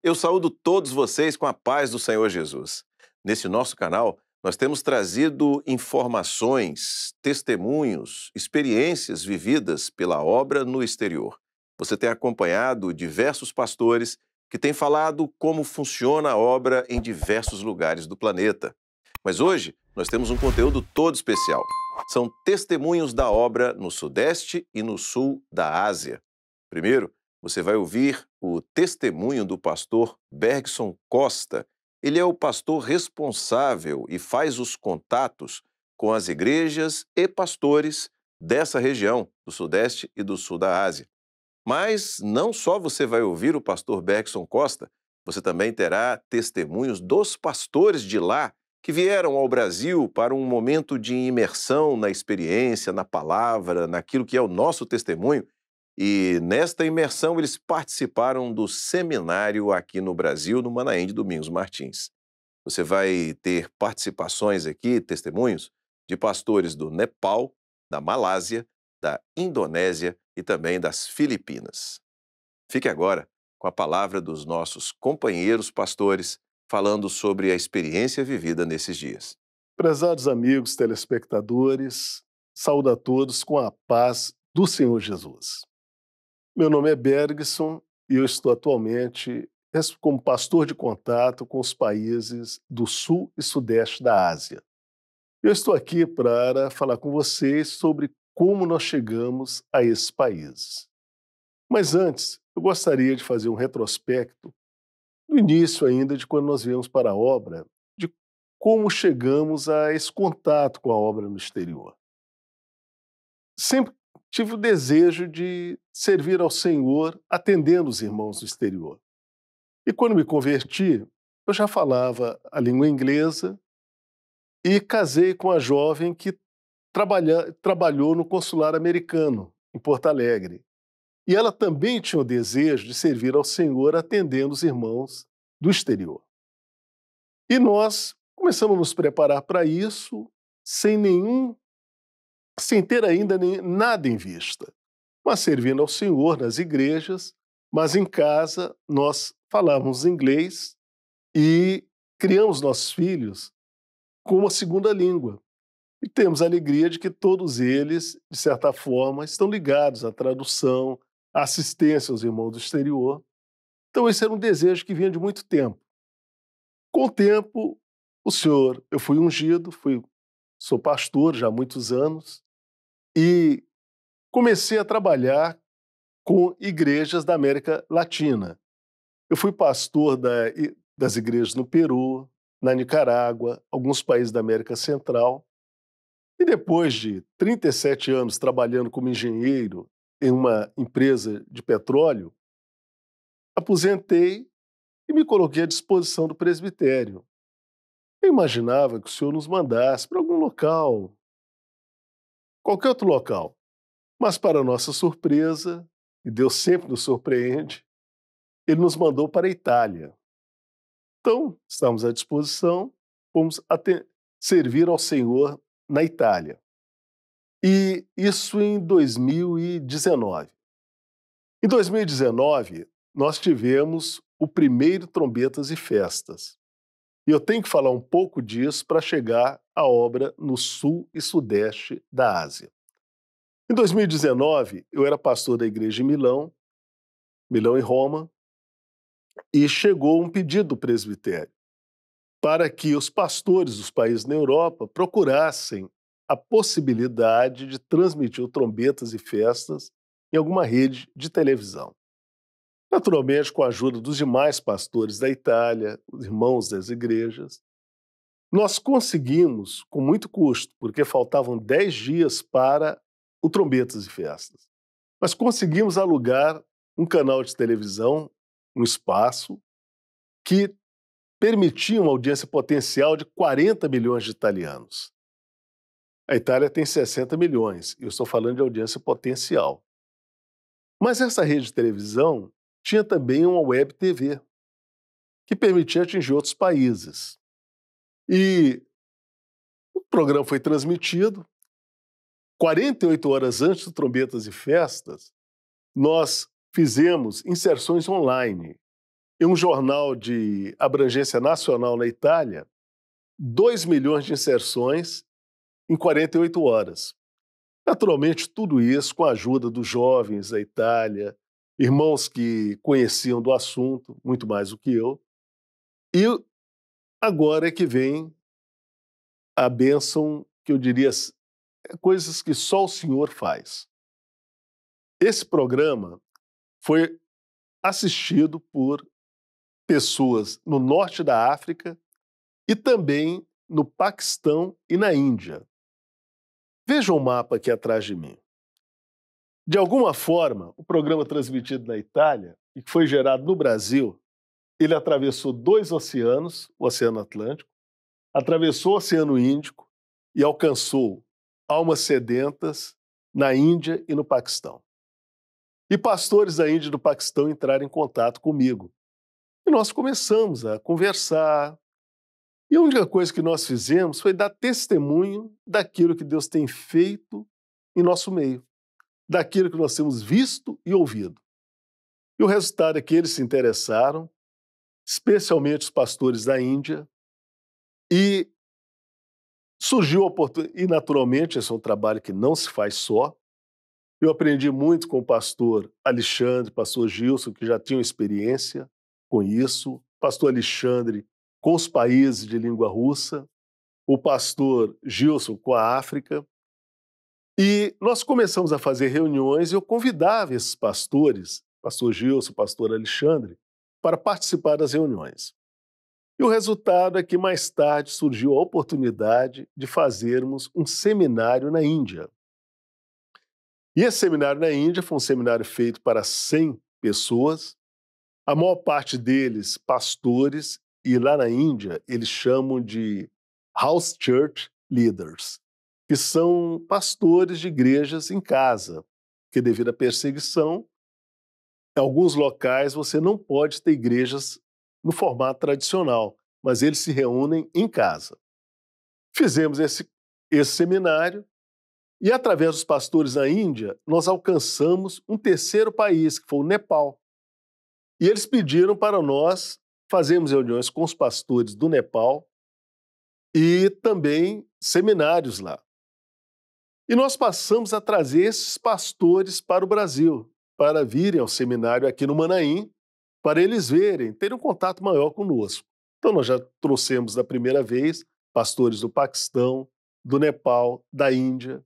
Eu saúdo todos vocês com a paz do Senhor Jesus. Nesse nosso canal, nós temos trazido informações, testemunhos, experiências vividas pela obra no exterior. Você tem acompanhado diversos pastores que têm falado como funciona a obra em diversos lugares do planeta. Mas hoje nós temos um conteúdo todo especial. São testemunhos da obra no Sudeste e no Sul da Ásia. Primeiro, você vai ouvir o testemunho do pastor Bergson Costa. Ele é o pastor responsável e faz os contatos com as igrejas e pastores dessa região, do Sudeste e do Sul da Ásia. Mas não só você vai ouvir o pastor Bergson Costa, você também terá testemunhos dos pastores de lá que vieram ao Brasil para um momento de imersão na experiência, na palavra, naquilo que é o nosso testemunho. E nesta imersão eles participaram do seminário aqui no Brasil, no Manaém de Domingos Martins. Você vai ter participações aqui, testemunhos, de pastores do Nepal, da Malásia, da Indonésia e também das Filipinas. Fique agora com a palavra dos nossos companheiros pastores, falando sobre a experiência vivida nesses dias. Prezados amigos telespectadores, saúdo a todos com a paz do Senhor Jesus. Meu nome é Bergson e eu estou atualmente como pastor de contato com os países do Sul e Sudeste da Ásia. Eu estou aqui para falar com vocês sobre como nós chegamos a esses países. Mas antes, eu gostaria de fazer um retrospecto do início ainda de quando nós viemos para a obra, de como chegamos a esse contato com a obra no exterior. Sempre tive o desejo de servir ao Senhor atendendo os irmãos do exterior. E quando me converti, eu já falava a língua inglesa e casei com a jovem que trabalhou no consulado americano, em Porto Alegre. E ela também tinha o desejo de servir ao Senhor atendendo os irmãos do exterior. E nós começamos a nos preparar para isso sem ter ainda nada em vista, mas servindo ao Senhor nas igrejas, mas em casa nós falávamos inglês e criamos nossos filhos com uma segunda língua. E temos a alegria de que todos eles, de certa forma, estão ligados à tradução, à assistência aos irmãos do exterior. Então esse era um desejo que vinha de muito tempo. Com o tempo, eu fui ungido, sou pastor já há muitos anos, e comecei a trabalhar com igrejas da América Latina. Eu fui pastor das igrejas no Peru, na Nicarágua, alguns países da América Central. E depois de 37 anos trabalhando como engenheiro em uma empresa de petróleo, aposentei e me coloquei à disposição do presbitério. Eu imaginava que o Senhor nos mandasse para algum local, qualquer outro local. Mas, para nossa surpresa, e Deus sempre nos surpreende, Ele nos mandou para a Itália. Então, estamos à disposição, fomos servir ao Senhor na Itália. E isso em 2019. Em 2019, nós tivemos o primeiro Trombetas e Festas. E eu tenho que falar um pouco disso para chegar à obra no Sul e Sudeste da Ásia. Em 2019, eu era pastor da igreja em Milão e Roma, e chegou um pedido do presbitério para que os pastores dos países na Europa procurassem a possibilidade de transmitir o Trombetas e Festas em alguma rede de televisão. Naturalmente, com a ajuda dos demais pastores da Itália, os irmãos das igrejas, nós conseguimos, com muito custo, porque faltavam 10 dias para o Trombetas e Festas, mas conseguimos alugar um canal de televisão, um espaço, que permitia uma audiência potencial de 40 milhões de italianos. A Itália tem 60 milhões, e eu estou falando de audiência potencial. Mas essa rede de televisão tinha também uma web TV, que permitia atingir outros países. E o programa foi transmitido. 48 horas antes do Trombetas e Festas, nós fizemos inserções online. em um jornal de abrangência nacional na Itália, 2 milhões de inserções em 48 horas. Naturalmente, tudo isso com a ajuda dos jovens da Itália, irmãos que conheciam do assunto, muito mais do que eu. E agora é que vem a bênção, que eu diria, coisas que só o Senhor faz. Esse programa foi assistido por pessoas no norte da África e também no Paquistão e na Índia. Veja o mapa aqui atrás de mim. De alguma forma, o programa transmitido na Itália e que foi gerado no Brasil, ele atravessou 2 oceanos, o Oceano Atlântico, atravessou o Oceano Índico e alcançou almas sedentas na Índia e no Paquistão. E pastores da Índia e do Paquistão entraram em contato comigo. E nós começamos a conversar. E a única coisa que nós fizemos foi dar testemunho daquilo que Deus tem feito em nosso meio, daquilo que nós temos visto e ouvido. E o resultado é que eles se interessaram, especialmente os pastores da Índia, e surgiu a oportunidade, e naturalmente esse é um trabalho que não se faz só. Eu aprendi muito com o pastor Alexandre, pastor Gilson, que já tinham experiência com isso, pastor Alexandre com os países de língua russa, o pastor Gilson com a África. E nós começamos a fazer reuniões e eu convidava esses pastores, pastor Gilson, pastor Alexandre, para participar das reuniões. E o resultado é que mais tarde surgiu a oportunidade de fazermos um seminário na Índia. E esse seminário na Índia foi um seminário feito para 100 pessoas, a maior parte deles pastores, e lá na Índia eles chamam de House Church Leaders, que são pastores de igrejas em casa, porque devido à perseguição, em alguns locais você não pode ter igrejas no formato tradicional, mas eles se reúnem em casa. Fizemos esse seminário e, através dos pastores na Índia, nós alcançamos um terceiro país, que foi o Nepal. E eles pediram para nós fazermos reuniões com os pastores do Nepal e também seminários lá. E nós passamos a trazer esses pastores para o Brasil, para virem ao seminário aqui no Manaim, para eles verem, terem um contato maior conosco. Então nós já trouxemos da primeira vez pastores do Paquistão, do Nepal, da Índia.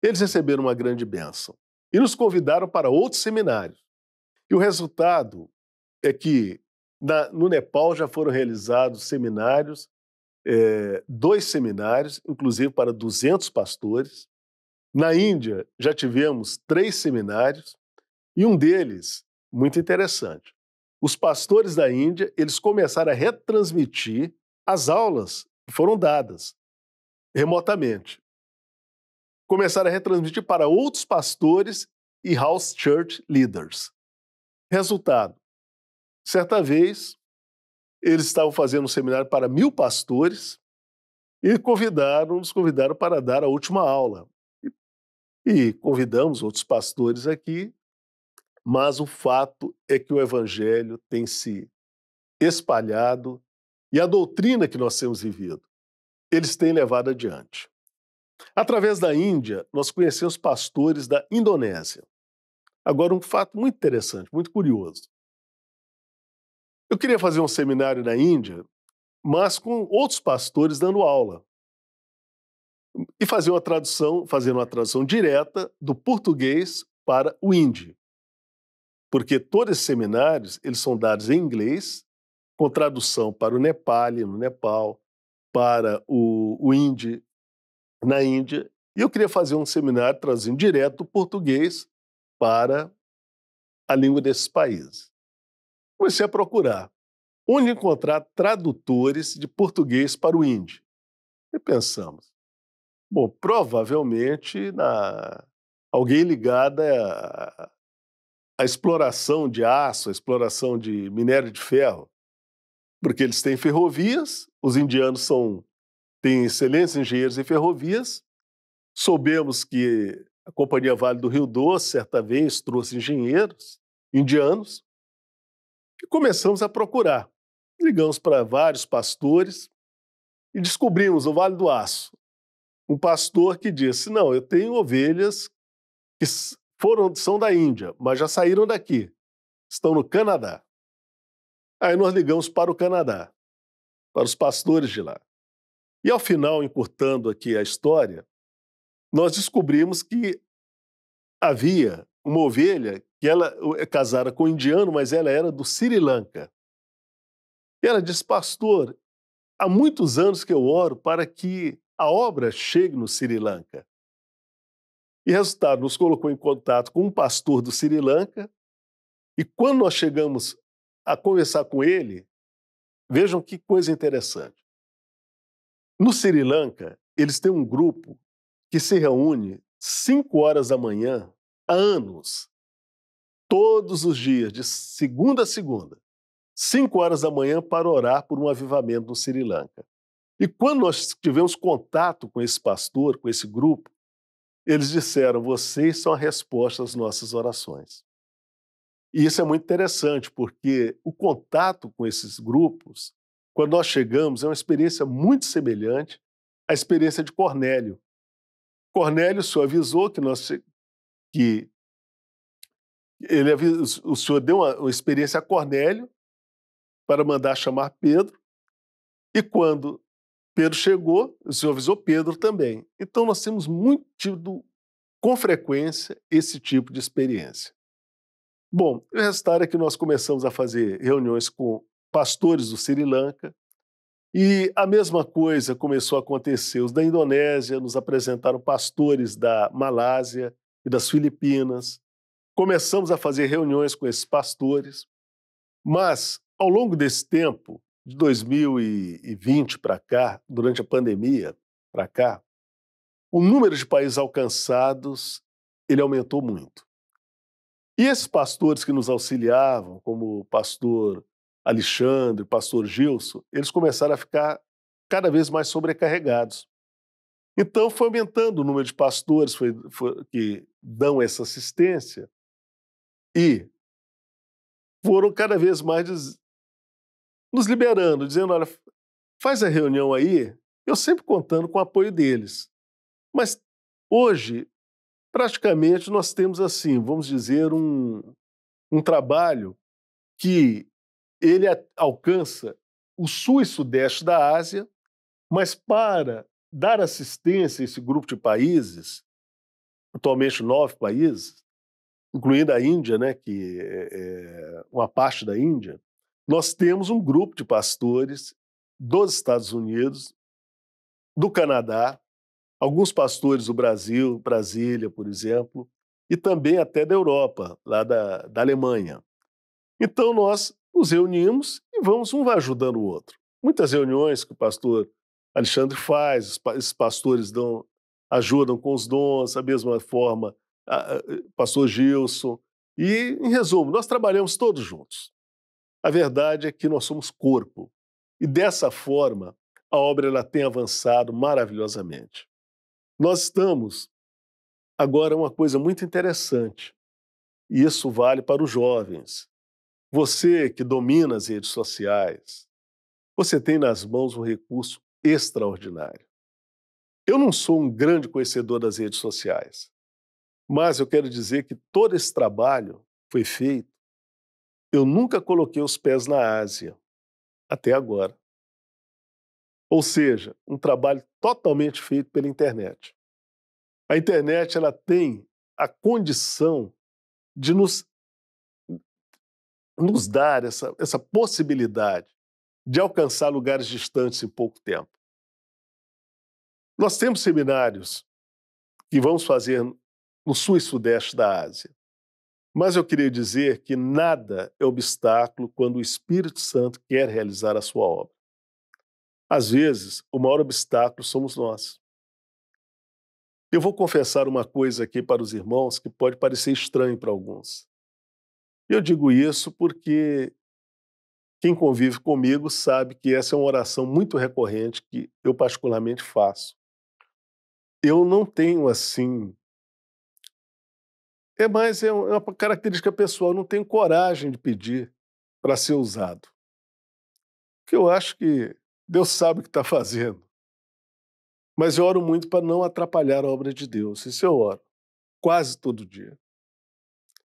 Eles receberam uma grande bênção e nos convidaram para outros seminários. E o resultado é que no Nepal já foram realizados seminários, 2 seminários, inclusive para 200 pastores. Na Índia já tivemos 3 seminários e um deles, muito interessante. Os pastores da Índia, eles começaram a retransmitir as aulas que foram dadas remotamente. Começaram a retransmitir para outros pastores e house church leaders. Resultado, certa vez, eles estavam fazendo um seminário para 1000 pastores e nos convidaram para dar a última aula. E convidamos outros pastores aqui, mas o fato é que o evangelho tem se espalhado e a doutrina que nós temos vivido, eles têm levado adiante. Através da Índia, nós conhecemos pastores da Indonésia. Agora, um fato muito interessante, muito curioso. Eu queria fazer um seminário na Índia, mas com outros pastores dando aula. E fazer uma tradução direta do português para o hindi. Porque todos esses seminários, eles são dados em inglês, com tradução para o Nepali, no Nepal, para o hindi, na Índia. E eu queria fazer um seminário traduzindo direto do português para a língua desses países. Comecei a procurar onde encontrar tradutores de português para o hindi. E pensamos, bom, provavelmente alguém ligado à exploração de aço, à exploração de minério de ferro, porque eles têm ferrovias, os indianos têm excelentes engenheiros em ferrovias. Soubemos que a Companhia Vale do Rio Doce, certa vez, trouxe engenheiros indianos. E começamos a procurar. Ligamos para vários pastores e descobrimos no Vale do Aço um pastor que disse: não, eu tenho ovelhas que são da Índia, mas já saíram daqui, estão no Canadá. Aí nós ligamos para o Canadá, para os pastores de lá. E ao final, encurtando aqui a história, nós descobrimos que havia uma ovelha que ela é casada com um indiano, mas ela era do Sri Lanka. E ela disse: pastor, há muitos anos que eu oro para que a obra chegue no Sri Lanka. E resultado, nos colocou em contato com um pastor do Sri Lanka, e quando nós chegamos a conversar com ele, vejam que coisa interessante. No Sri Lanka, eles têm um grupo que se reúne 5 horas da manhã há anos, todos os dias, de segunda a segunda, 5 horas da manhã para orar por um avivamento no Sri Lanka. E quando nós tivemos contato com esse pastor, com esse grupo, eles disseram: vocês são a resposta às nossas orações. E isso é muito interessante, porque o contato com esses grupos, quando nós chegamos, é uma experiência muito semelhante à experiência de Cornélio. Cornélio, o senhor avisou que o senhor deu uma experiência a Cornélio para mandar chamar Pedro, e quando Pedro chegou, o senhor avisou Pedro também. Então nós temos muito tido, com frequência, esse tipo de experiência. Bom, o resultado é que nós começamos a fazer reuniões com pastores do Sri Lanka, e a mesma coisa começou a acontecer. Os da Indonésia nos apresentaram pastores da Malásia e das Filipinas. Começamos a fazer reuniões com esses pastores, mas ao longo desse tempo, de 2020 para cá, durante a pandemia para cá, o número de países alcançados ele aumentou muito. E esses pastores que nos auxiliavam, como o pastor Alexandre, o pastor Gilson, eles começaram a ficar cada vez mais sobrecarregados. Então foi aumentando o número de pastores que dão essa assistência e foram cada vez mais nos liberando, dizendo: olha, faz a reunião aí, eu sempre contando com o apoio deles. Mas hoje, praticamente, nós temos assim, vamos dizer, um trabalho que ele alcança o sul e sudeste da Ásia, mas para dar assistência a esse grupo de países, atualmente 9 países, incluindo a Índia, né, que é uma parte da Índia, nós temos um grupo de pastores dos Estados Unidos, do Canadá, alguns pastores do Brasil, Brasília, por exemplo, e também até da Europa, lá da Alemanha. Então nós nos reunimos e um vai ajudando o outro. Muitas reuniões que o pastor Alexandre faz, esses pastores ajudam com os dons, da mesma forma, pastor Gilson. E, em resumo, nós trabalhamos todos juntos. A verdade é que nós somos corpo. E dessa forma, a obra ela tem avançado maravilhosamente. Nós estamos agora uma coisa muito interessante, e isso vale para os jovens. Você que domina as redes sociais, você tem nas mãos um recurso extraordinário. Eu não sou um grande conhecedor das redes sociais, mas eu quero dizer que todo esse trabalho foi feito. Eu nunca coloquei os pés na Ásia, até agora. Ou seja, um trabalho totalmente feito pela internet. A internet ela tem a condição de nos dar essa possibilidade de alcançar lugares distantes em pouco tempo. Nós temos seminários que vamos fazer no sul e sudeste da Ásia, mas eu queria dizer que nada é obstáculo quando o Espírito Santo quer realizar a sua obra. Às vezes, o maior obstáculo somos nós. Eu vou confessar uma coisa aqui para os irmãos que pode parecer estranho para alguns. Eu digo isso porque quem convive comigo sabe que essa é uma oração muito recorrente que eu particularmente faço. Eu não tenho assim... É uma característica pessoal, eu não tenho coragem de pedir. para ser usado. Porque eu acho que Deus sabe o que está fazendo. Mas eu oro muito para não atrapalhar a obra de Deus. Isso eu oro quase todo dia.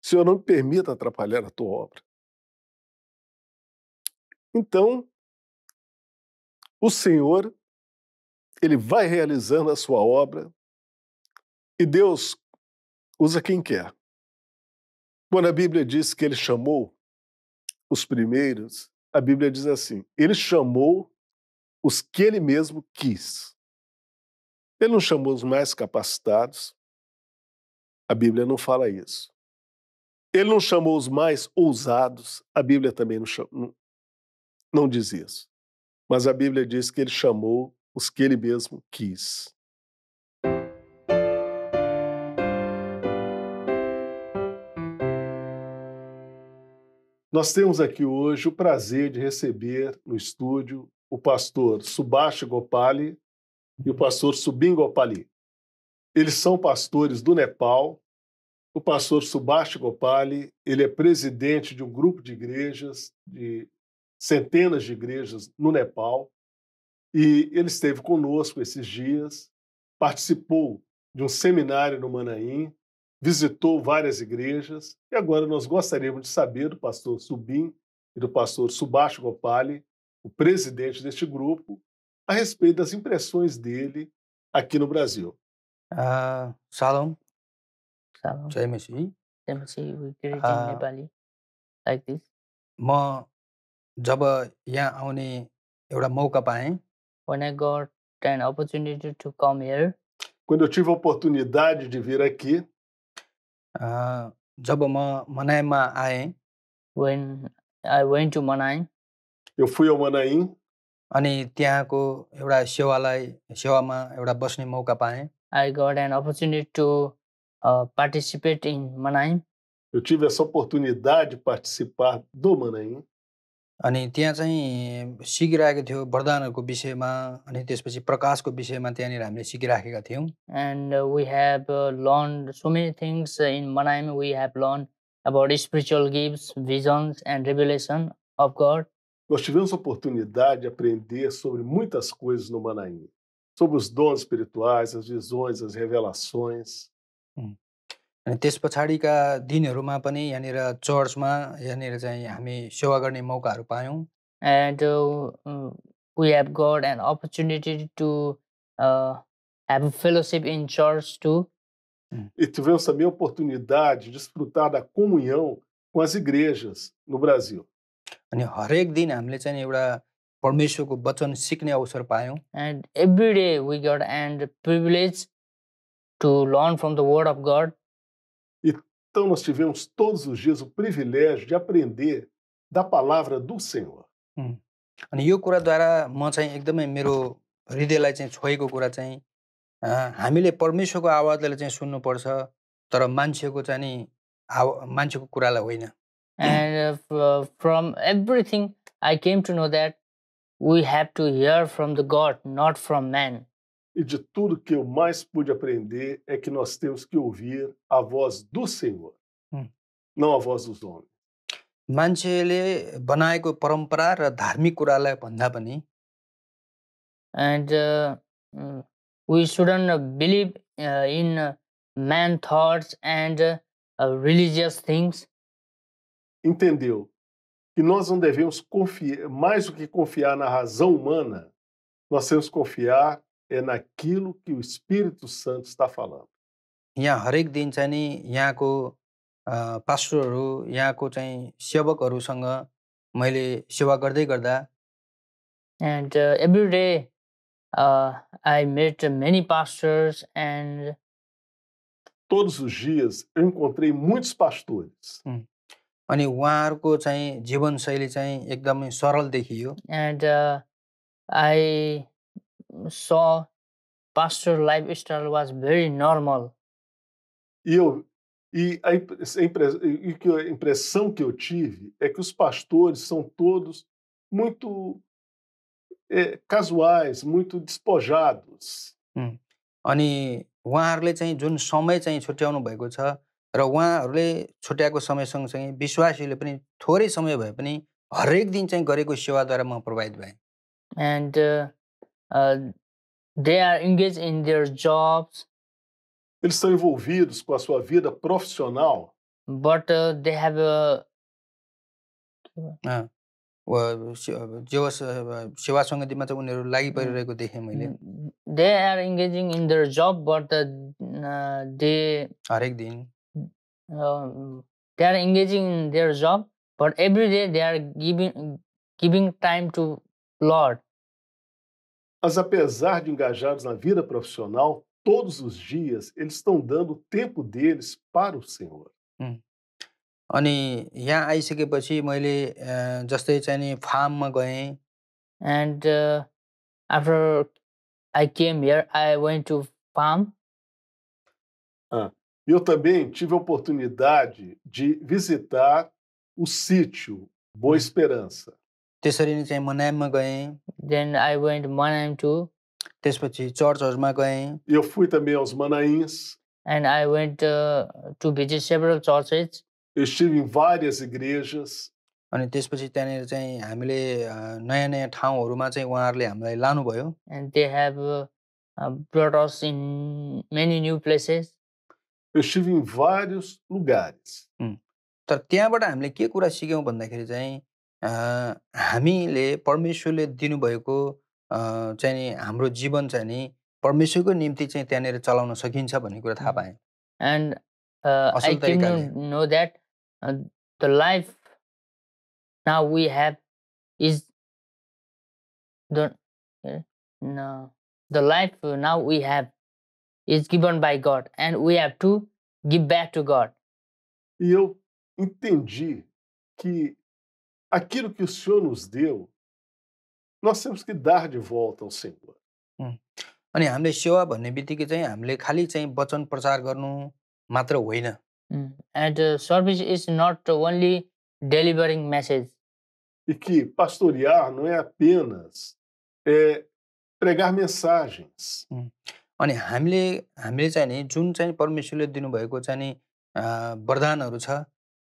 Senhor, não me permita atrapalhar a tua obra. Então, o Senhor, ele vai realizando a sua obra e Deus usa quem quer. Quando a Bíblia diz que ele chamou os primeiros, a Bíblia diz assim: ele chamou os que ele mesmo quis. Ele não chamou os mais capacitados, a Bíblia não fala isso. Ele não chamou os mais ousados, a Bíblia também não diz isso. Mas a Bíblia diz que ele chamou os que ele mesmo quis. Nós temos aqui hoje o prazer de receber no estúdio o pastor Subhash Gopali e o pastor Subin Gopali. Eles são pastores do Nepal. O pastor Subhash Gopali, ele é presidente de um grupo de igrejas, de centenas de igrejas no Nepal, e ele esteve conosco esses dias, participou de um seminário no Manaim, visitou várias igrejas, e agora nós gostaríamos de saber do pastor Subin e do pastor Subhash Gopali, o presidente deste grupo, a respeito das impressões dele aqui no Brasil. Shalom, Salam. Jai Masi. Then we greet in Ah. Nepali like this. म जब यहाँ आउने एउटा मौका पाएँ When I got an opportunity to come here, Quando eu tive a oportunidade de vir aqui, जब म मनाईमा आएँ when I went to Manaim, eu fui ao Manaim, अनि त्यहाँको एउटा सेवामा एउटा बस्ने मौका पाएँ I got an opportunity to participate in Manaim. eu tive essa oportunidade de participar do Manaim. अनि त्यहाँ चाहिँ सिकिरहेको थियो वरदानहरूको विषयमा अनि त्यसपछि प्रकाशको विषयमा त्यहाँनिर हामीले सिकिराखेका थियौँ And we have learned so many things in Manaim. We have learned about spiritual gifts, visions, and revelation of God. Nós tivemos a oportunidade de aprender sobre muitas coisas no Manaim. Sobre os dons espirituais, as visões, as revelações. अनि त्यस पछाडिका दिनहरूमा पनि यहाँनिर चर्चमा यहाँनिर चाहिँ हामी सेवा गर्ने मौकाहरू पायौँ And we have got an opportunity to have a fellowship in church too. E tivemos também a oportunidade de desfrutar da comunhão com as igrejas no Brasil. अनि हरेक दिन हामीले चाहिँ एउटा परमेश्वरको वचन सिक्ने अवसर पायौँ And every day we got an privilege to learn from the Word of God. Então nós tivemos todos os dias o privilégio de aprender da palavra do Senhor. अनि यो कुराद्वारा म चाहिँ एकदमै मेरो हृदयलाई चाहिँ छोएको कुरा चाहिँ हामीले परमेश्वरको आवाजलाई चाहिँ सुन्नुपर्छ तर मान्छेको चाहिँ नि मान्छेको कुरालाई होइन And from everything I came to know that we have to hear from the God, not from man. E de tudo que eu mais pude aprender é que nós temos que ouvir a voz do Senhor, não a voz dos homens. मान्छेले बनाएको परम्परा र धार्मिक कुरालाई भन्दा पनि And we shouldn't believe in man thoughts and religious things. Entendeu? Que nós não devemos confiar, mais do que confiar na razão humana, nós temos que confiar naquilo que o Espírito Santo está falando. यहाँ हरेक दिन चाहिँ नि यहाँको पास्टरहरू यहाँको चाहिँ सेवकहरूसँग मैले सेवा गर्दै गर्दा And every day I met many pastors and Todos os dias eu encontrei muitos pastores. अनि उहाँहरूको चाहिँ जीवनशैली चाहिँ एकदमै सरल देखियो and I saw pastor lifestyle was very normal. A impressão que eu tive é que os pastores são todos muito casuais, muito despojados. अनि उहाँहरूले चाहिँ जुन समय चाहिँ छुट्याउनु भएको छ र उहाँहरूले छुट्याएको समय सँगसँगै विश्वासीले पनि थोरै समय भए पनि हरेक दिन चाहिँ गरेको सेवाद्वारा म प्रभावित भएँ। And they are engaged in their jobs, Eles estão envolvidos com a sua vida profissional. but they have अँ, जे होस् सेवा सङ्गतिमा चाहिँ उनीहरू लागि परिरहेको देखेँ मैले they are engaging in their job, but they हरेक दिन they are engaging in their job, but every day they are giving time to Lord. Mas apesar de engajados na vida profissional, todos os dias eles estão dando o tempo deles para o Senhor. अनि यहाँ आइसकेपछि मैले जस्तै चाहिँ नि फार्ममा गएँ And after I came here, I went to farm. Eu também tive a oportunidade de visitar o sítio Boa Esperança. त्यसरी नै चाहिँ मनाममा गएँ Then I went Manaim too, त्यसपछि चर्चहरूमा गएँ Eu fui também aos Manaíns. and I went to visit several churches. Eu estive em várias igrejas. अनि त्यसपछि त्यहाँनिर चाहिँ हामीले नयाँ नयाँ ठाउँहरूमा चाहिँ उहाँहरूले हामीलाई लानुभयो And they have brought us in many new places. Eu estive em vários lugares. तर त्यहाँबाट हामीले के कुरा सिक्यौँ भन्दाखेरि चाहिँ हामीले परमेश्वरले दिनुभएको चाहिँ नि हाम्रो जीवन चाहिँ नि परमेश्वरको निम्ति चाहिँ त्यहाँनिर चलाउन सकिन्छ भन्ने कुरा थाहा पाएँ And असल I came to तरिकाले know that the life now we have is the life now we have is given by God, and we have to give back to God. E eu entendi que aquilo que o Senhor nos deu, nós temos que dar de volta ao Senhor. अनि हामीले सेवा भन्ने बित्तिकै चाहिँ हामीले खालि चाहिँ वचन प्रचार गर्नु मात्र होइन And service is not only delivering message. E que pastorear não é apenas pregar mensagens. अनि हामीले चाहिँ नि जुन चाहिँ परमेश्वरले दिनुभएको चाहिँ नि वरदानहरू छ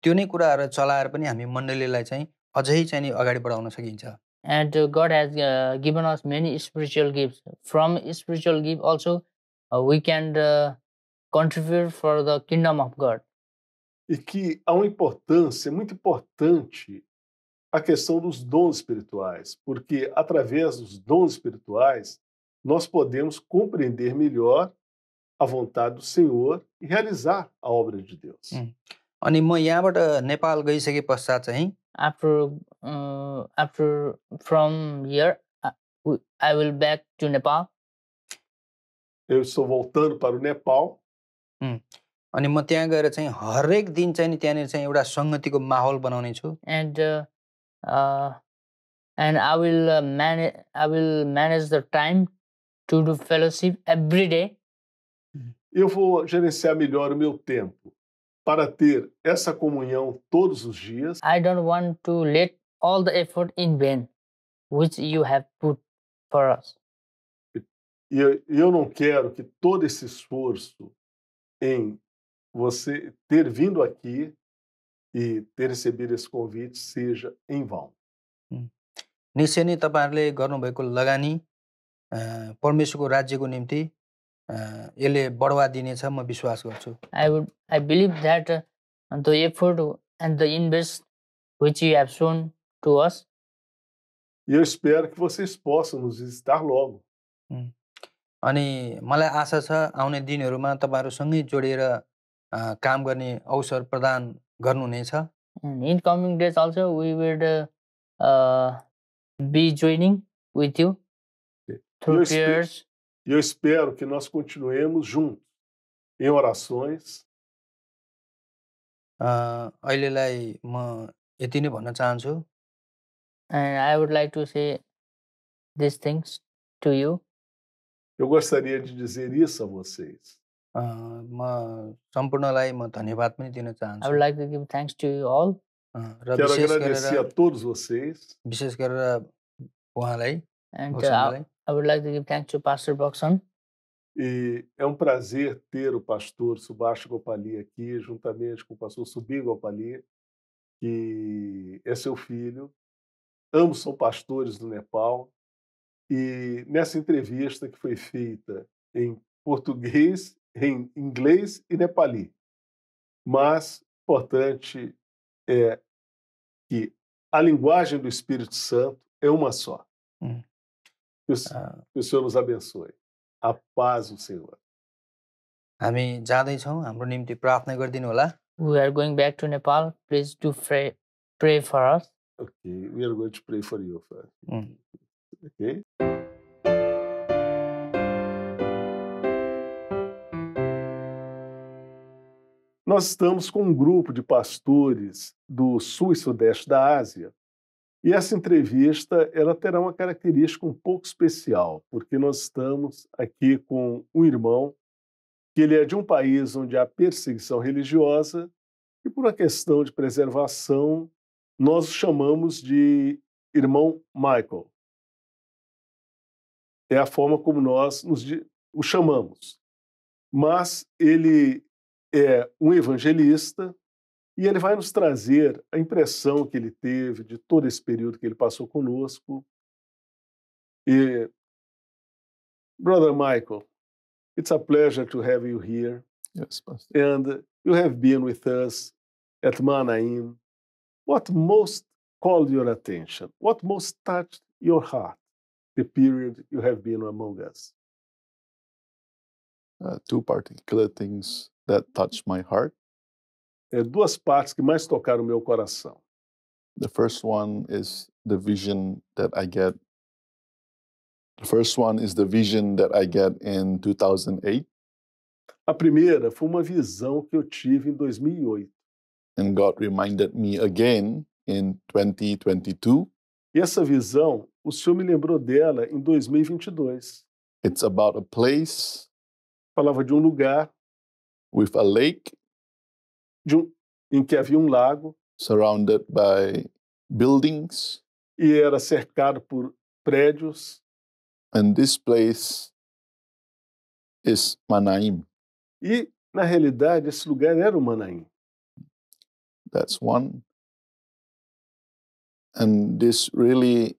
त्यो नै कुराहरू चलाएर पनि हामी मण्डलीलाई चाहिँ अझै चाहिँ नि अगाडि बढाउन सकिन्छ And God has given us many spiritual gifts. From spiritual gift also we can contribute for the kingdom of God. E que há uma importância muito importante a questão dos dons espirituais, porque através dos dons espirituais nós podemos compreender melhor a vontade do Senhor e realizar a obra de Deus. अनि म यहाँबाट नेपाल गइसके पश्चात चाहिँ After from here I will back to Nepal. Eu estou voltando para o Nepal. अनि म त्यहाँ गएर चाहिँ हरेक दिन चाहिँ नि त्यहाँनिर चाहिँ एउटा संगतिको माहौल बनाउने छु And I will manage the time to do fellowship every day. Eu vou gerenciar melhor o meu tempo para ter essa comunhão todos os dias. I don't want to let all the effort in vain which you have put for us. E eu não quero que todo esse esforço em você ter vindo aqui e ter recebido esse convite seja em vão. निश्चय नै तपाईहरुले गर्नुभएको लगानी परमेश्वरको राज्यको निम्ति यसले बढावा दिनेछ म विश्वास गर्छु. I believe that the effort and the invest which you have shown to us. E eu espero que vocês possam nos visitar logo. अनि मलाई आशा छ आउने दिनहरुमा तपाईहरुसँगै जोडिएर काम गर्ने अवसर प्रदान गर्नुहुनेछ. In coming days also we will be joining with you through prayers. E eu espero que nós continuemos juntos em orações. अहिलेलाई म यति नै भन्न चाहन्छु. And I would like to say these things to you. Eu gostaria de dizer isso a vocês. म सम्पूर्णलाई म धन्यवाद पनि दिन चाहन्छु. I would like to give thanks to you all. Quero agradecer a todos vocês. विशेष गरेर उहाँलाई. And I would like to give thanks to Pastor Boxon. E é um prazer ter o pastor Subash Gopali aqui, juntamente com o pastor Subi Gopali, que é seu filho ambos são pastores do Nepal, e nessa entrevista que foi feita em português, em inglês e nepali, mas importante é que a linguagem do Espírito Santo é uma só. Mm. Que o Senhor nos abençoe. A paz do Senhor. हामी जाँदैछौँ, हाम्रो निम्ति प्रार्थना गरिदिनु होला। We are going back to Nepal. Please do pray for us. Okay, we are going to pray for you first. Mm. Okay? Nós estamos com um grupo de pastores do sul e sudeste da Ásia, e essa entrevista ela terá uma característica um pouco especial, porque nós estamos aqui com um irmão que ele é de um país onde há perseguição religiosa e por uma questão de preservação nós o chamamos de irmão Michael. É a forma como nós o chamamos. Mas ele é um evangelista e ele vai nos trazer a impressão que ele teve de todo esse período que ele passou conosco. E, Brother Michael, it's a pleasure to have you here. Yes, Pastor. And you have been with us at Manaim. What most called your attention? What most touched your heart? The period you have been among us. Two particular things that touched my heart. Duas partes que mais tocaram o meu coração. The first one is the vision that I get. The first one is the vision that I get in 2008. A primeira foi uma visão que eu tive em 2008. And God reminded me again in 2022. E essa visão, o Senhor me lembrou dela em 2022. It's about a place Falava de um lugar with a lake em que havia um lago surrounded by buildings. e era cercado por prédios. And this place is Manaim. E, na realidade, esse lugar era o Manaim. That's one. And this really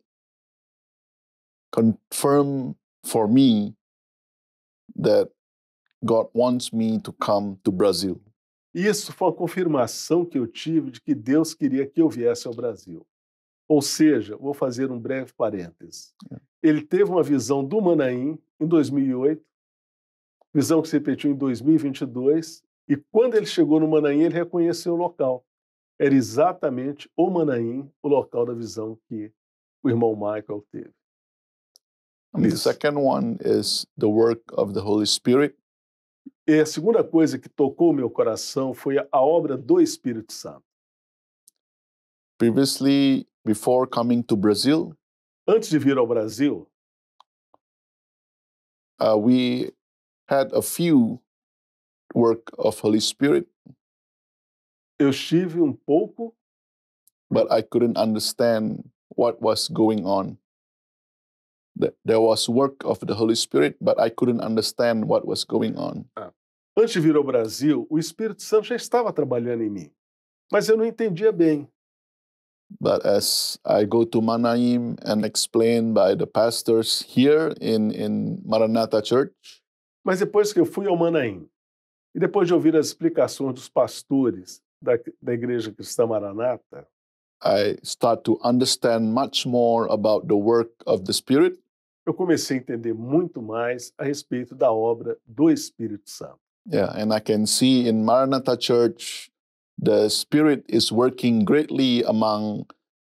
confirmed for me that God wants me to come to Brazil. Isso foi uma confirmação que eu tive de que Deus queria que eu viesse ao Brasil. Ou seja, vou fazer um breve parênteses. Ele teve uma visão do Manaim em 2008, visão que se repetiu em 2022, e quando ele chegou no Manaim, ele reconheceu o local. Era exatamente o Manaim, o local da visão que o irmão Michael teve. And the second one is the work of the Holy Spirit. E a segunda coisa que tocou o meu coração foi a obra do Espírito Santo. Previously, before coming to Brazil, Antes de vir ao Brasil, we had a few work of Holy Spirit, eu estive um pouco, but I couldn't understand what was going on. There was work of the Holy Spirit, but I couldn't understand what was going on. antes de vir ao Brasil, o Espírito Santo já estava trabalhando em mim, mas eu não entendia bem. But as I go to Manaim and explained by the pastors here in Maranatha Church, Mas depois que eu fui ao Manaim, e depois de ouvir as explicações dos pastores da Igreja Cristã Maranata, I start to understand much more about the work of the Spirit. eu comecei a entender muito mais a respeito da obra do Espírito Santo. Yeah, and I can see in Maranatha Church, the Spirit is working greatly among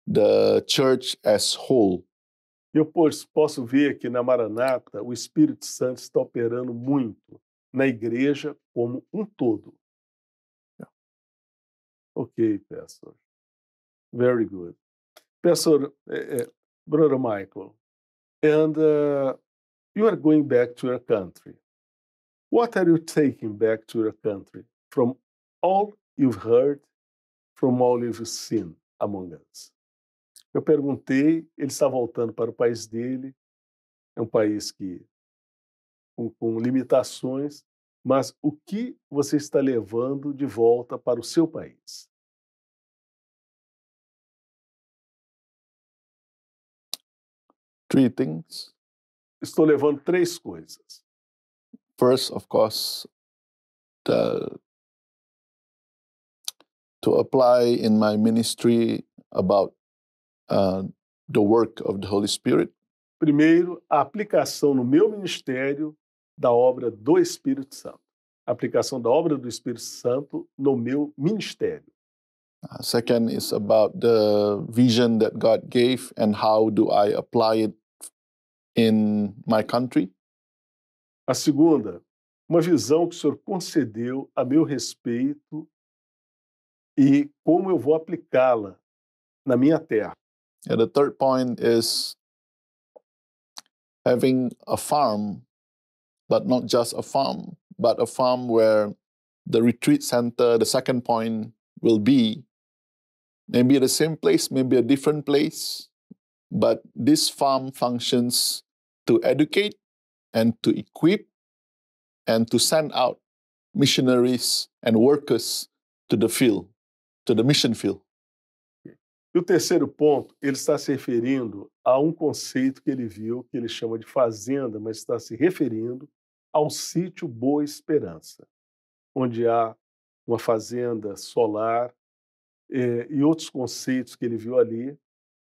the church as whole. E eu posso ver que na Maranata o Espírito Santo está operando muito na igreja como um todo. Ok, Pastor. Very good. Pastor, Brother Michael, and you are going back to your country. What are you taking back to your country from all you've heard, from all you've seen among us? Eu perguntei, ele está voltando para o país dele, é um país que com limitações, mas o que você está levando de volta para o seu país? three things. Estou levando 3 coisas. First, of course, to apply in my ministry about the work of the Holy Spirit. Primeiro, a aplicação no meu ministério da obra do Espírito Santo. A aplicação da obra do Espírito Santo no meu ministério. Second is about the vision that God gave and how do I apply it in my country. A segunda, uma visão que o Senhor concedeu a meu respeito e como eu vou aplicá-la na minha terra. And the third point is having a farm, but not just a farm, but a farm where the retreat center, the second point, will be maybe the same place, maybe a different place, but this farm functions to educate and to equip and to send out missionaries and workers to the field, to the mission field. E o terceiro ponto, ele está se referindo a um conceito que ele viu, que ele chama de fazenda, mas está se referindo ao sítio Boa Esperança, onde há uma fazenda solar e outros conceitos que ele viu ali.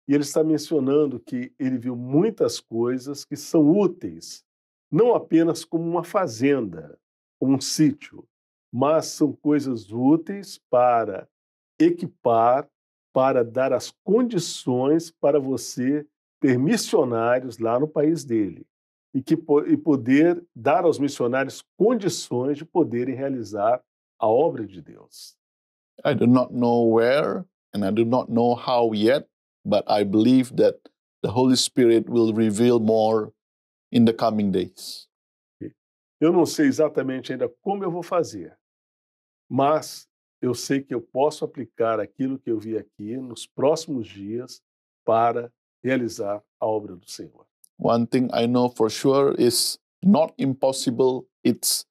E ele está mencionando que ele viu muitas coisas que são úteis, não apenas como uma fazenda, como um sítio, mas são coisas úteis para equipar, para dar as condições para você ter missionários lá no país dele e poder dar aos missionários condições de poderem realizar a obra de Deus. I do not know where and I do not know how yet, but I believe that the Holy Spirit will reveal more in the coming days. Eu não sei exatamente ainda como eu vou fazer, mas eu sei que eu posso aplicar aquilo que eu vi aqui nos próximos dias para realizar a obra do Senhor. One thing I know for sure is not impossible, it's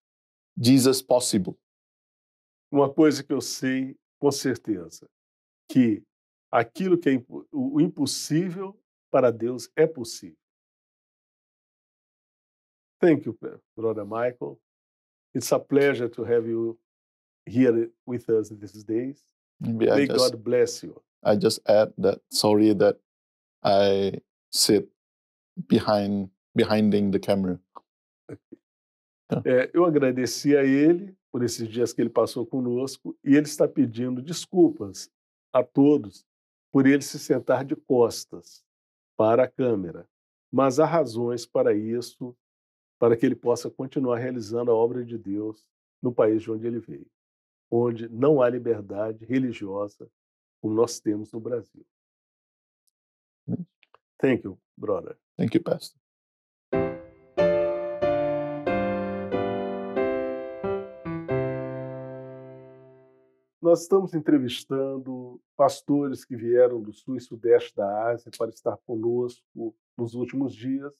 Jesus possible. Uma coisa que eu sei com certeza, que aquilo que é o impossível para Deus é possível. Thank you, Brother Michael. It's a pleasure to have you here with us these days. Maybe May God bless you. I just add that sorry that I sit behind the camera. Eu agradeci a ele por esses dias que ele passou conosco e ele está pedindo desculpas a todos por ele se sentar de costas para a câmera. Mas há razões para isso, para que ele possa continuar realizando a obra de Deus no país de onde ele veio, onde não há liberdade religiosa como nós temos no Brasil. Thank you, brother. Thank you, Pastor. Nós estamos entrevistando pastores que vieram do sul e sudeste da Ásia para estar conosco nos últimos dias.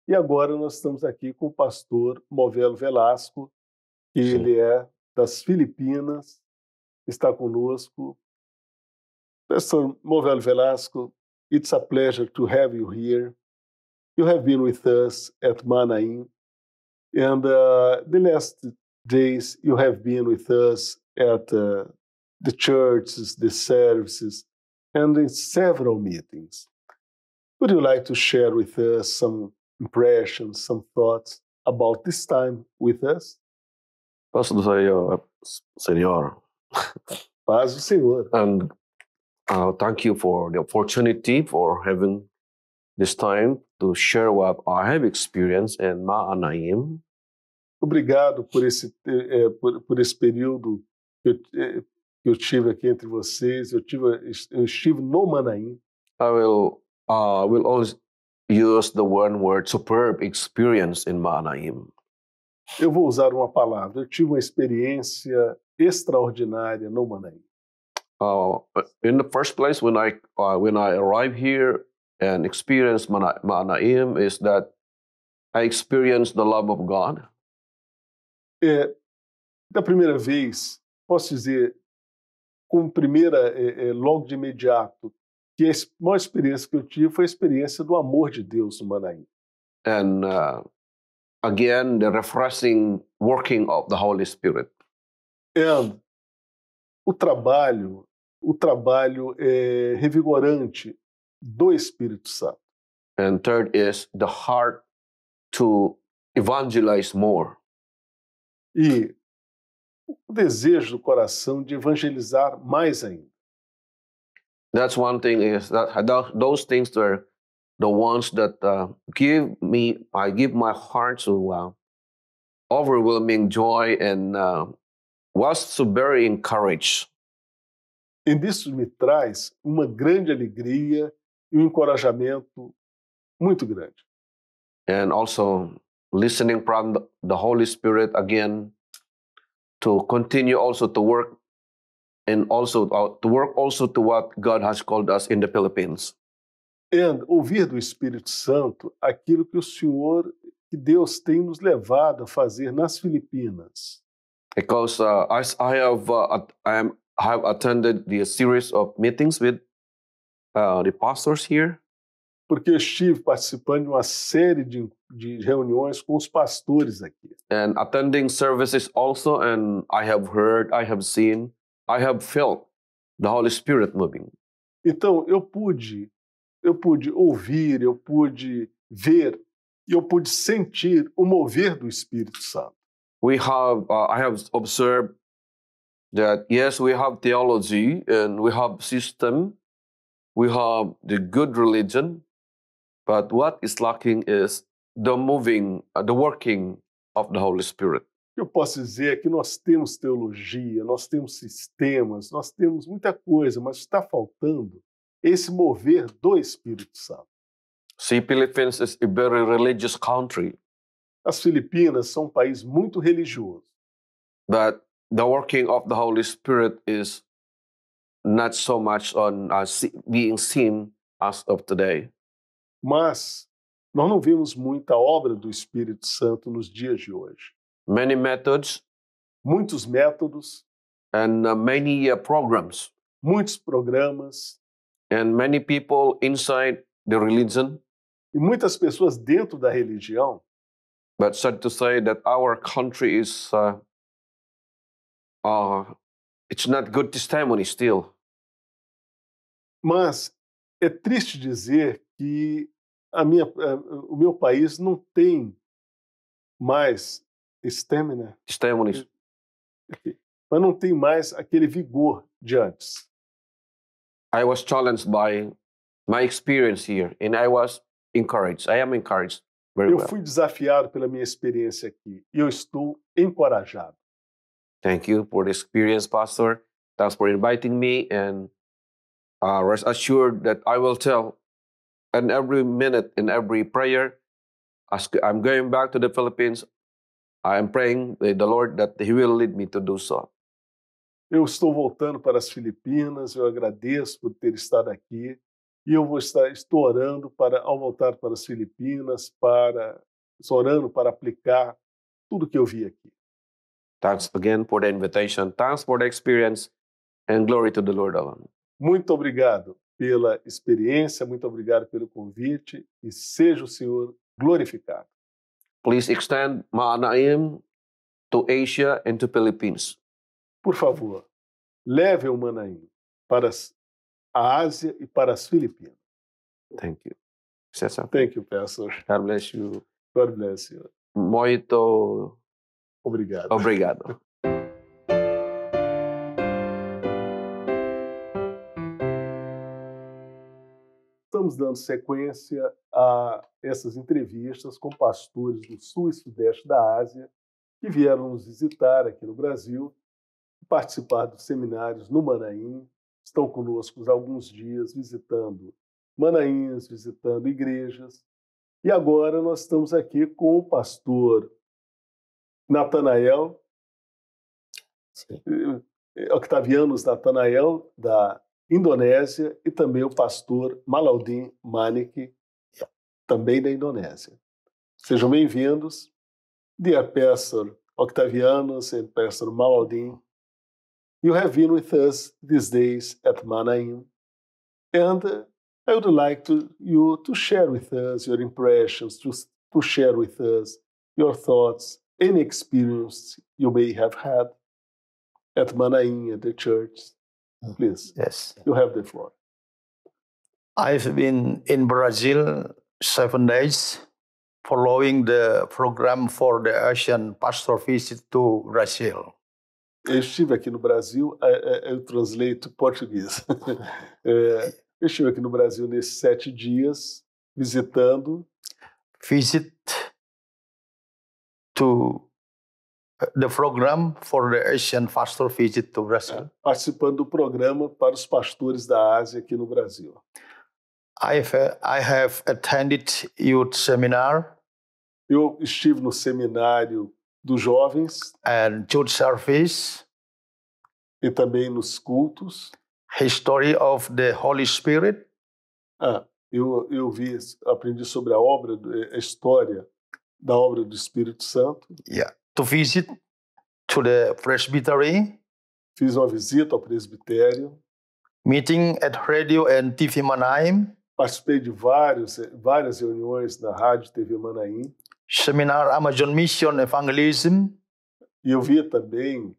E agora nós estamos aqui com o pastor Movelo Velasco, que ele é das Filipinas, está conosco. Pastor Movelo Velasco, it's a pleasure to have you here. You have been with us at Manaim, and the last days you have been with us at the churches, the services, and in several meetings. Would you like to share with us some impressions, some thoughts about this time with us? Paz do Senhor. Paz do Senhor. And thank you for the opportunity for having this time to share what I have experienced in Ma'anaim. Obrigado por esse período que eu tive aqui entre vocês. Eu estive no Manaim. I will always use the one word superb experience in Ma'anaim. Eu vou usar uma palavra. Eu tive uma experiência extraordinária no Manaim. In the first place, when I arrived here and experienced Ma'anaim, is that I experienced the love of God. Da primeira vez, posso dizer, logo de imediato, que a maior experiência que eu tive foi a experiência do amor de Deus no Manaim. And again, the refreshing working of the Holy Spirit. And o trabalho revigorante do Espírito Santo. And third is the heart to evangelize more. E o desejo do coração de evangelizar mais ainda. That's one thing, is that those things are the ones that I give my heart to overwhelming joy, and was so very encouraged. E isso me traz uma grande alegria e um encorajamento muito grande. And also listening from the Holy Spirit again to continue also to work, and also to work also to what God has called us in the Philippines. E ouvir do Espírito Santo aquilo que o Senhor, que Deus tem nos levado a fazer nas Filipinas. Because as I have attended the series of meetings with the pastors here. Porque eu estive participando de uma série de reuniões com os pastores aqui. And attending services also, and I have heard, I have seen, I have felt the Holy Spirit moving. Então, eu pude ouvir, eu pude ver e eu pude sentir o mover do Espírito Santo. I have observed that, yes, we have theology and we have system, we have the good religion, but what is lacking is the working of the Holy Spirit. Eu posso dizer que nós temos teologia, nós temos sistemas, nós temos muita coisa, mas está faltando esse mover do Espírito Santo. See, Philippines is a very religious country. As Filipinas são um país muito religioso. But the working of the Holy Spirit is not so much on being seen as of today. Mas nós não vemos muita obra do Espírito Santo nos dias de hoje. Many methods. Muitos métodos. And many programs. Muitos programas. And many people inside the religion. E muitas pessoas dentro da religião. But sad to say that our country is it's not good testimony still. Mas é triste dizer que o meu país não tem mais testimonies. Mas não tem mais aquele vigor de antes. I was challenged by my experience here, and I was encouraged. I am encouraged very well. Eu fui desafiado pela minha experiência aqui e eu estou encorajado. Thank you for the experience, Pastor. Thanks for inviting me, and rest assured that I will tell in every minute, in every prayer, as I'm going back to the Philippines, I am praying the Lord that He will lead me to do so. Eu estou voltando para as Filipinas, eu agradeço por ter estado aqui, e eu estou orando ao voltar para as Filipinas, orando para aplicar tudo que eu vi aqui. Thanks again for the invitation. Thanks for the experience, and glory to the Lord alone. Muito obrigado pela experiência, muito obrigado pelo convite, e seja o Senhor glorificado. Please extend Manaim to Asia and to Philippines. Por favor, leve o Manaim para a Ásia e para as Filipinas. Thank you. Cesar. Thank you, Pastor. God bless you. God bless you. Muito obrigado. Obrigado. Estamos dando sequência a essas entrevistas com pastores do Sul e Sudeste da Ásia que vieram nos visitar aqui no Brasil, participar dos seminários no Manaim, estão conosco há alguns dias visitando Manaíns, visitando igrejas. E agora nós estamos aqui com o pastor Natanael, Octavianus Natanael, da Indonésia, e também o pastor Malaudin Manik, também da Indonésia. Sejam bem-vindos. Dear Pastor Octavianus and Pastor Malaudin, you have been with us these days at Manaim, And I would like you to share with us your impressions, to share with us your thoughts, any experience you may have had at Manaim, at the church. Please, Yes. you have the floor. I've been in Brazil 7 days following the program for the Asian pastor visit to Brazil. Eu estive aqui no Brasil, eu translate to português. Eu estive aqui no Brasil nesses 7 dias, visitando, Visit to the program for the Asian pastor visit to Brazil. participando do programa para os pastores da Ásia aqui no Brasil. I have attended youth seminar Eu estive no seminário dos jovens and youth service, e também nos cultos. history of the Holy Spirit, Eu aprendi sobre a história da obra do Espírito Santo. to visit to the presbytery, Fiz uma visita ao presbitério. meeting at Radio and TV Manaim, Participei de várias reuniões na Rádio TV Manaim. seminar Amazon Mission Evangelism, E eu via também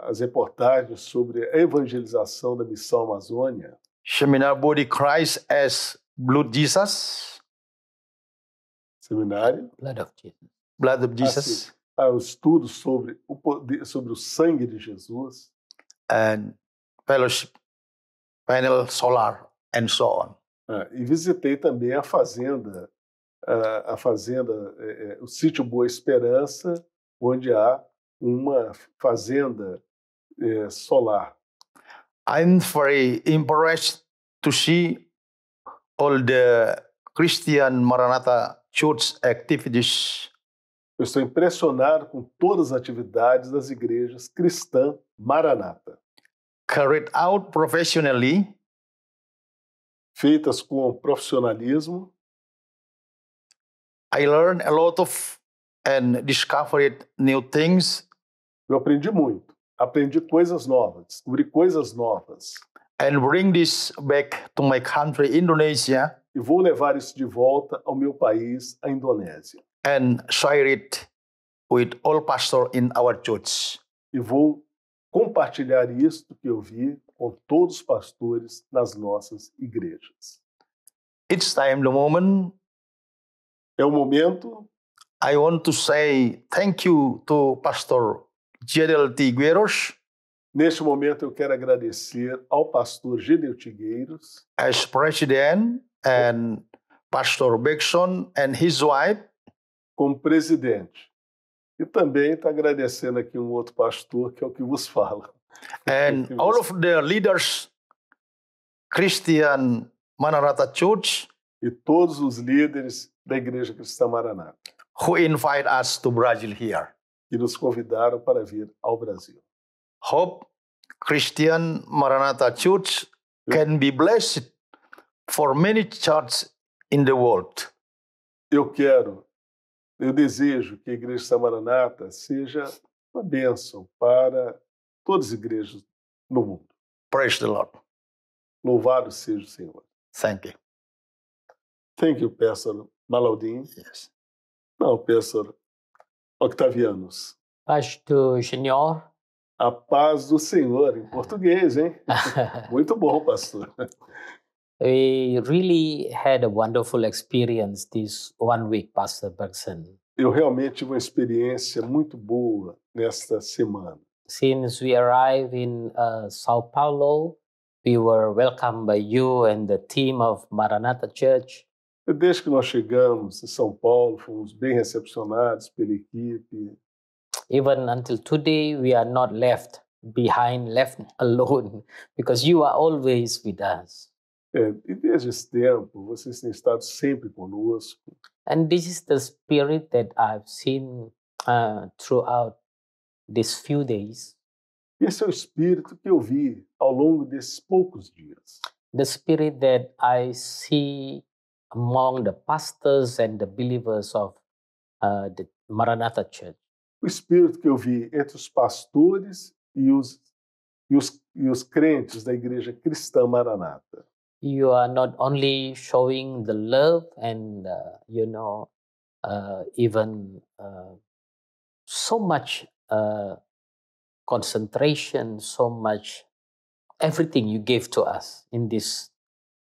as reportagens sobre a evangelização da Missão Amazônia. seminar Body Christ as Blood Jesus, Seminário. Blood of Jesus. Blood of Jesus, O estudo sobre o poder, sobre o sangue de Jesus. and fellowship, panel solar, and so on. E visitei também a fazenda, o sítio Boa Esperança, onde há uma fazenda solar. I'm very impressed to see all the Christian Maranatha Church activities. Eu estou impressionado com todas as atividades das igrejas cristãs Maranata, Carried out professionally, feitas com profissionalismo. I learned a lot of and discovered new things, Eu aprendi muito, aprendi coisas novas, descobri coisas novas. and bring this back to my country, Indonesia, E vou levar isso de volta ao meu país, a Indonésia. and share it with all pastors in our church. E vou compartilhar isto que eu vi com todos os pastores nas nossas igrejas. It's time, the moment, É o momento. I want to say thank you to Pastor Gerald T. Gueros Neste momento, eu quero agradecer ao pastor Gedeu Tigueiros, as president and Pastor Beckson and his wife, como presidente. E também está agradecendo aqui um outro pastor, que é o que vos fala. and all of the leaders, Christian Maranatha Church, E todos os líderes da Igreja Cristã Maranata, who invite us to Brazil here. que nos convidaram para vir ao Brasil. Hope Christian Maranatha Church can be blessed for many churches in the world. Eu desejo que a Igreja Cristã Maranata seja uma bênção para todas as igrejas no mundo. Praise the Lord. Louvado seja o Senhor. Thank you. Thank you, Pastor Malaudin. Yes. Não, Pastor Octavianos. Pastor Senhor. A paz do Senhor, em português, hein? Muito bom, pastor. We really had a wonderful experience this 1 week, Pastor Bergson. Eu realmente tive uma experiência muito boa nesta semana. Since we arrived in Sao Paulo, we were welcomed by you and the team of Maranatha Church. Desde que nós chegamos em São Paulo, fomos bem recepcionados pela equipe. Even until today, we are not left alone, because you are always with us. E desde esse tempo, vocês têm estado sempre conosco. And this is the spirit that I've seen throughout these few days. Esse é o espírito que eu vi ao longo desses poucos dias. The spirit that I see among the pastors and the believers of the Maranatha Church. O espírito que eu vi entre os pastores e os crentes da Igreja Cristã Maranata. you are not only showing the love and even so much concentration, so much everything you gave to us in this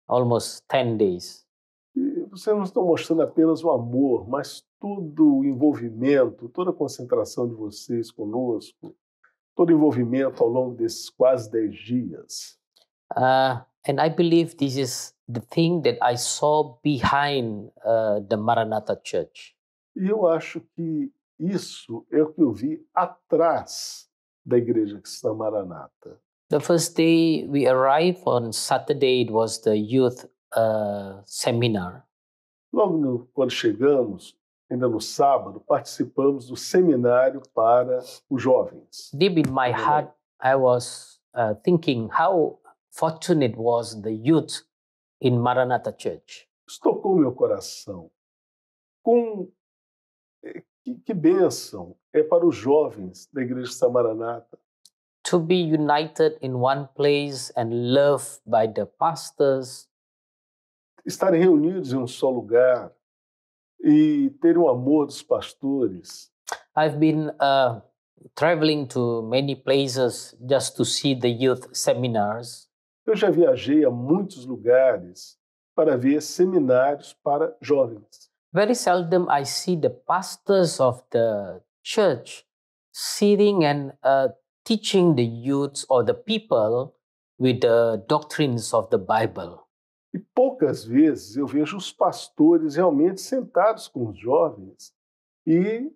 almost 10 days. E vocês não estão mostrando apenas o amor, mas todo o envolvimento, toda a concentração de vocês conosco, todo o envolvimento ao longo desses quase 10 dias. And I believe this is the thing that I saw behind the Maranatha Church. E eu acho que isso é o que eu vi atrás da Igreja Cristã Maranata. The first day we arrived on Saturday, it was the youth seminar. Logo quando chegamos, ainda no sábado, participamos do seminário para os jovens. Deep in my heart, I was thinking how fortunate was the youth in Maranatha Church. Isso tocou meu coração. Que bênção é para os jovens da Igreja Cristã Maranata. To be united in one place and loved by the pastors. Estarem reunidos em um só lugar e terem o amor dos pastores. I've been traveling to many places just to see the youth seminars. Eu já viajei a muitos lugares para ver seminários para jovens. Very seldom I see the pastors of the church sitting and teaching the youth or the people with the doctrines of the Bible. E poucas vezes eu vejo os pastores realmente sentados com os jovens e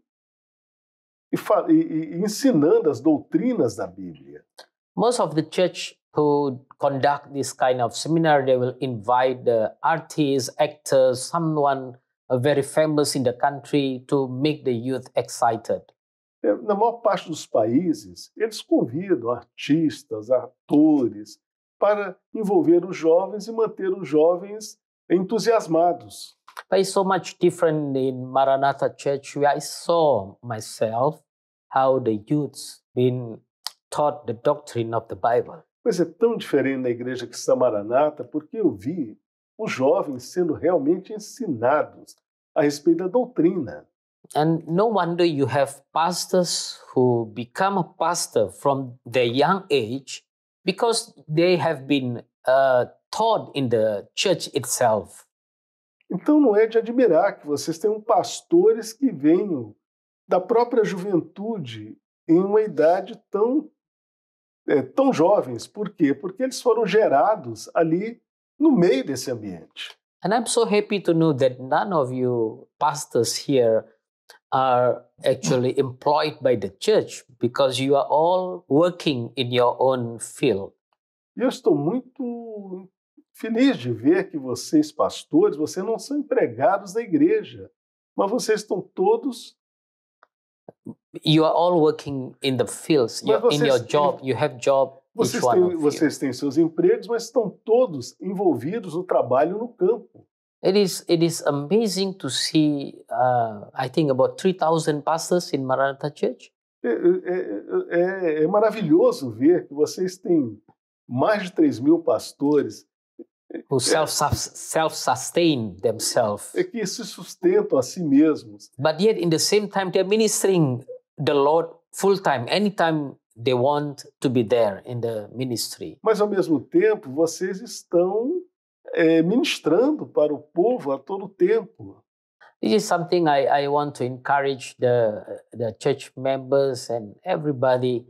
ensinando as doutrinas da Bíblia. Most of the church who conduct this kind of seminar, they will invite the artists, actors, someone very famous in the country to make the youth excited. Na maior parte dos países, eles convidam artistas, atores, para envolver os jovens e manter os jovens entusiasmados. But it's so much different in Maranatha Church, where I saw myself how the youths been taught the doctrine of the Bible. Mas é tão diferente na Igreja Cristã Maranata, porque eu vi os jovens sendo realmente ensinados a respeito da doutrina. And no wonder you have pastors who become a pastor from their young age because they have been taught in the church itself. Então não é de admirar que vocês tenham pastores que venham da própria juventude em uma idade tão jovens. Por quê? Porque eles foram gerados ali no meio desse ambiente. And I'm so happy to know that none of you pastors here are actually employed by the church because you are all working in your own field. E eu estou muito feliz de ver que vocês, pastores, vocês não são empregados da igreja, mas vocês estão todos... You are all working in the fields, in your job, you have job, each one of you. Vocês têm seus empregos, mas estão todos envolvidos no trabalho no campo. It is amazing to see, I think about 3,000 pastors in Maranatha Church. É maravilhoso ver que vocês têm mais de 3.000 pastores who self-sustain themselves. Que se sustentam a si mesmos. But yet, in the same time, they're ministering the Lord full time. Anytime they want to be there in the ministry. Mas ao mesmo tempo, vocês estão ministrando para o povo a todo tempo. This is something I want to encourage the church members and everybody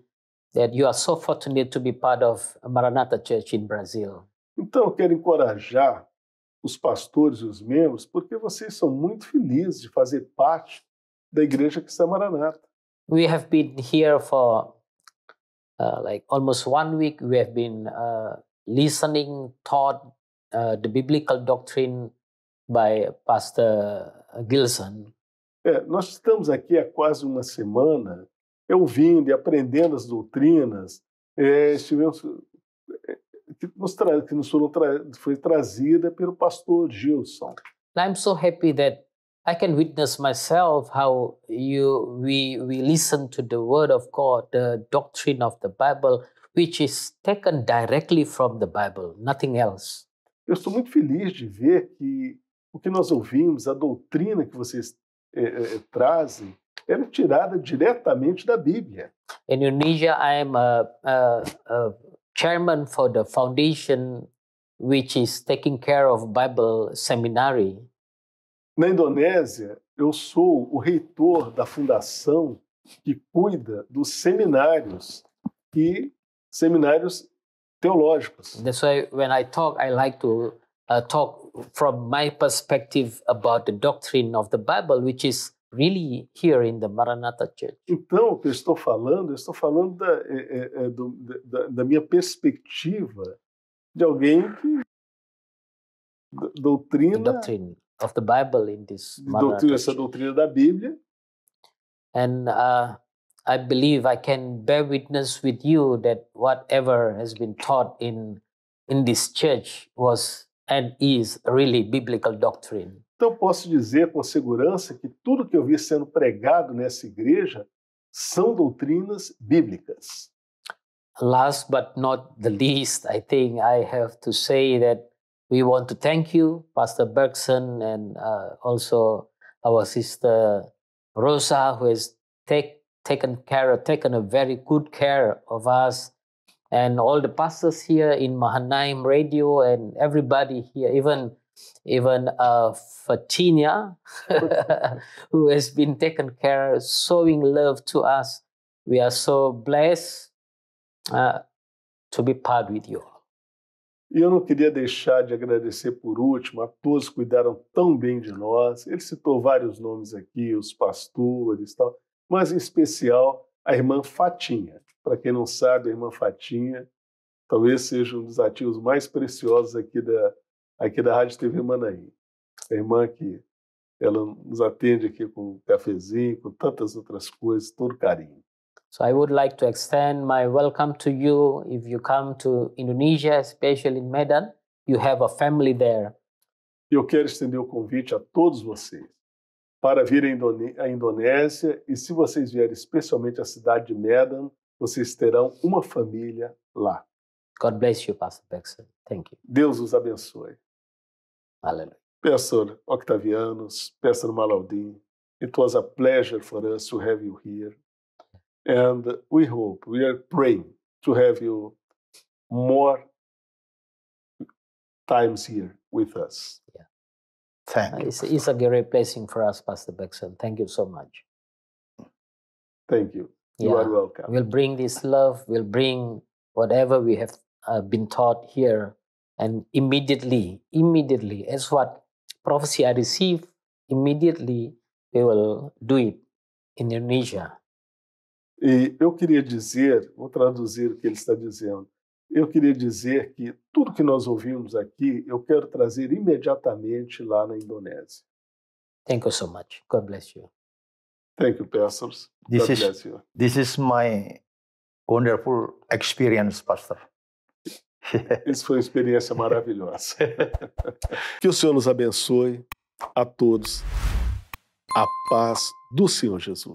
that you are so fortunate to be part of Maranatha Church in Brazil. Então, eu quero encorajar os pastores e os membros, porque vocês são muito felizes de fazer parte da Igreja Cristã Maranata. We have been here for like almost 1 week. We have been listening, taught the biblical doctrine by Pastor Gilson. Nós estamos aqui há quase uma semana, ouvindo e aprendendo as doutrinas. Estivemos... que foi trazida pelo pastor Gilson. I'm so happy that I can witness myself how we listen to the word of God, the doctrine of the Bible, which is taken directly from the Bible, nothing else. eu estou muito feliz de ver que o que nós ouvimos, a doutrina que vocês trazem, ela é tirada diretamente da Bíblia. In Indonesia, I am a chairman for the foundation which is taking care of Bible seminary. Na Indonésia, eu sou o reitor da fundação que cuida dos seminários teológicos. That's why when I talk, I like to talk from my perspective about the doctrine of the Bible, which is really here in the Maranatha Church. Então, o que eu estou falando da minha perspectiva de alguém que The doutrina doctrine of the Bible in this Maranatha essa Church. doutrina da Bíblia. And I believe I can bear witness with you that whatever has been taught in this church was and is really biblical doctrine. Então, posso dizer com segurança que tudo que eu vi sendo pregado nessa igreja são doutrinas bíblicas. Last but not the least, I think I have to say that we want to thank you, Pastor Bergson, and also our sister Rosa, who has taken a very good care of us, and all the pastors here in Mahanaim Radio and everybody here, even Fatina, who has been taken care, showing love to us. We are so blessed to be part with you. E eu não queria deixar de agradecer por último a todos que cuidaram tão bem de nós. Ele citou vários nomes aqui, os pastores e tal, mas em especial a irmã Fatinha. Para quem não sabe, a irmã Fatinha talvez seja um dos ativos mais preciosos aqui da Rádio TV Manaim. A irmã que ela nos atende aqui com um cafezinho, com tantas outras coisas, todo carinho. So I would like to extend my welcome to you. If you come to Indonesia, especially in Medan, you have a family there. Eu quero estender o convite a todos vocês para vir à Indonésia, e se vocês vierem especialmente à cidade de Medan, vocês terão uma família lá. God bless you, Pastor Bergson. Thank you. Deus os abençoe. Hallelujah. Pastor Octavianus, Pastor Malaudin, it was a pleasure for us to have you here. And we are praying to have you more times here with us. Yeah. Thank you. It's a great blessing for us, Pastor Bergson. Thank you so much. Thank you. You are welcome. We'll bring this love, we'll bring whatever we have been taught here, and immediately, as what prophecy I received, immediately we will do it in Indonesia. E eu queria dizer, vou traduzir o que ele está dizendo, eu queria dizer que tudo que nós ouvimos aqui, eu quero trazer imediatamente lá na Indonésia. Thank you so much. God bless you. Thank you, pastors. God bless you. This is my wonderful experience, Pastor. Isso foi uma experiência maravilhosa. Que o Senhor nos abençoe a todos. A paz do Senhor Jesus.